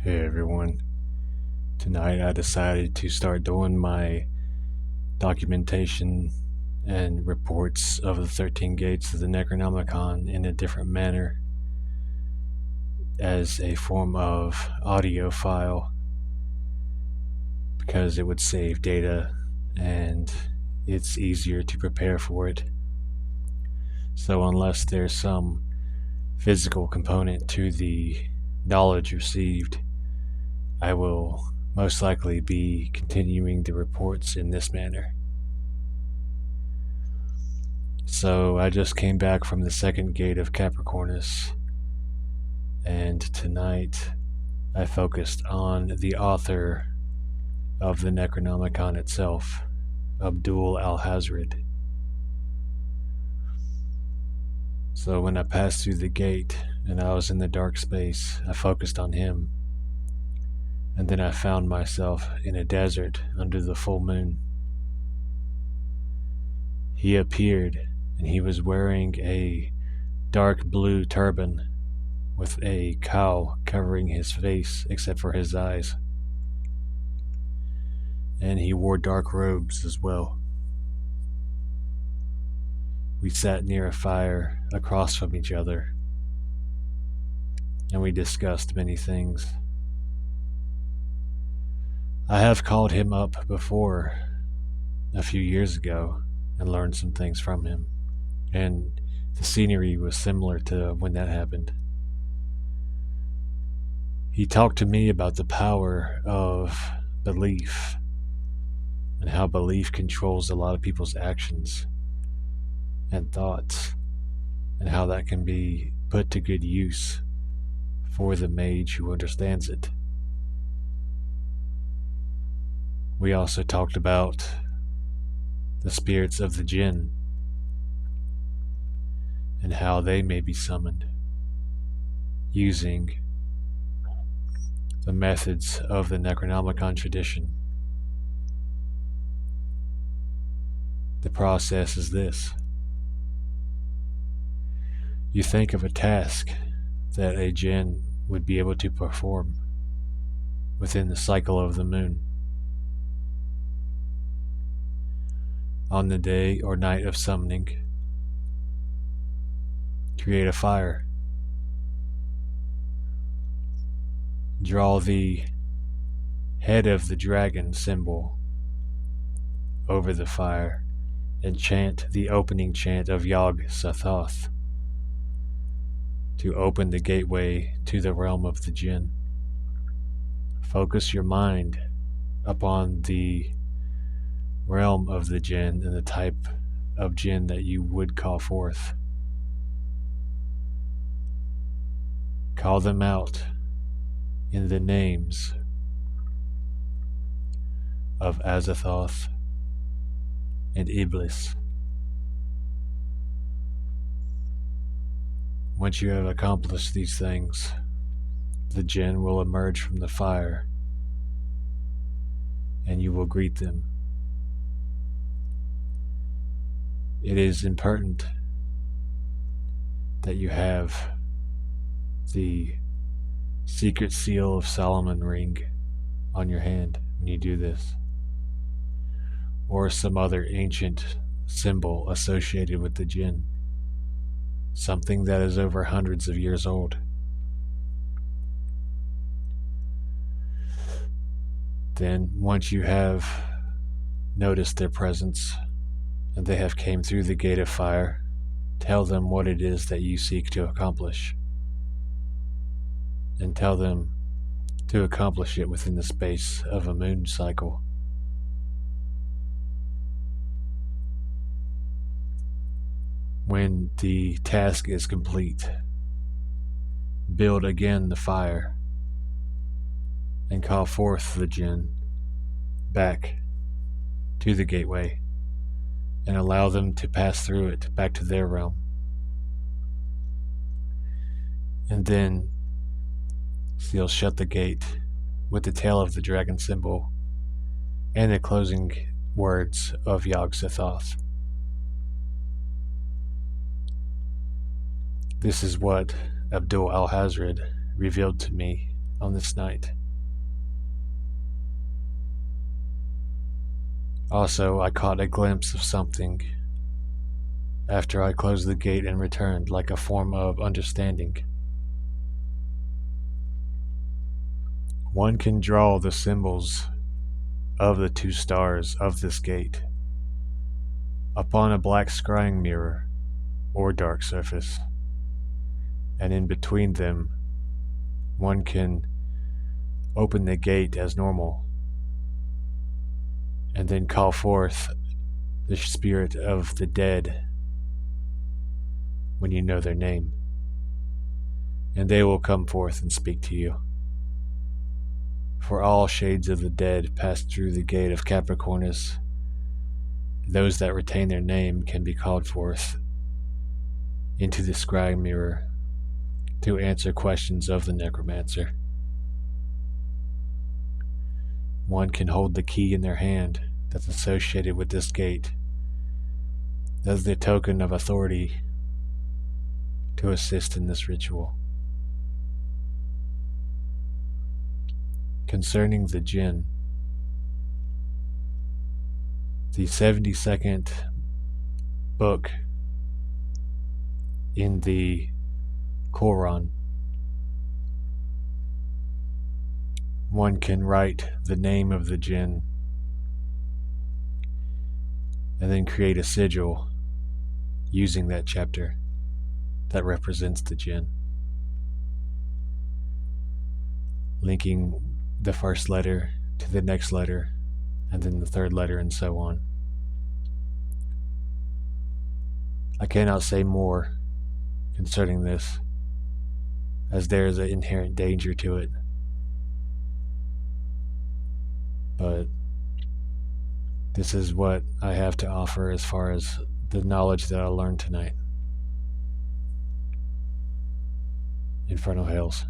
Hey everyone. Tonight I decided to start doing my documentation and reports of the 13 gates of the Necronomicon in a different manner as a form of audio file because it would save data and it's easier to prepare for it. So unless there's some physical component to the knowledge received, I will most likely be continuing the reports in this manner. So I just came back from the second gate of Capricornus, and tonight I focused on the author of the Necronomicon itself, Abdul Alhazred. So when I passed through the gate and I was in the dark space, I focused on him. And then I found myself in a desert under the full moon. He appeared, and he was wearing a dark blue turban with a cowl covering his face except for his eyes. And he wore dark robes as well. We sat near a fire across from each other, and we discussed many things. I have called him up before a few years ago and learned some things from him, and the scenery was similar to when that happened. He talked to me about the power of belief and how belief controls a lot of people's actions and thoughts, and how that can be put to good use for the mage who understands it. We also talked about the spirits of the Djinn and how they may be summoned using the methods of the Necronomicon tradition. The process is this. You think of a task that a Djinn would be able to perform within the cycle of the moon. On the day or night of summoning, create a fire. Draw the head of the dragon symbol over the fire and chant the opening chant of Yog-Sothoth to open the gateway to the realm of the Djinn. Focus your mind upon the realm of the Djinn and the type of Djinn that you would call forth. Call them out in the names of Azathoth and Iblis. Once you have accomplished these things, the Djinn will emerge from the fire and you will greet them. It is important that you have the secret seal of Solomon ring on your hand when you do this, or some other ancient symbol associated with the Djinn, something that is over hundreds of years old. Then, once you have noticed their presence and they have came through the gate of fire, tell them what it is that you seek to accomplish, and tell them to accomplish it within the space of a moon cycle. When the task is complete, build again the fire and call forth the Djinn back to the gateway and allow them to pass through it back to their realm. And then seal shut the gate with the tail of the dragon symbol and the closing words of Yog-Sothoth. This is what Abdul Alhazred revealed to me on this night. Also, I caught a glimpse of something after I closed the gate and returned, like a form of understanding. One can draw the symbols of the two stars of this gate upon a black scrying mirror or dark surface, and in between them, one can open the gate as normal and then call forth the spirit of the dead when you know their name, and they will come forth and speak to you. For all shades of the dead pass through the gate of Capricornus. Those that retain their name can be called forth into the scrying mirror to answer questions of the necromancer. One can hold the key in their hand that's associated with this gate as the token of authority to assist in this ritual. Concerning the Djinn, the 72nd book in the Quran, one can write the name of the Djinn and then create a sigil using that chapter that represents the Djinn, linking the first letter to the next letter and then the third letter and so on. I cannot say more concerning this, as there is an inherent danger to it. But this is what I have to offer as far as the knowledge that I learned tonight. Infernal Hails.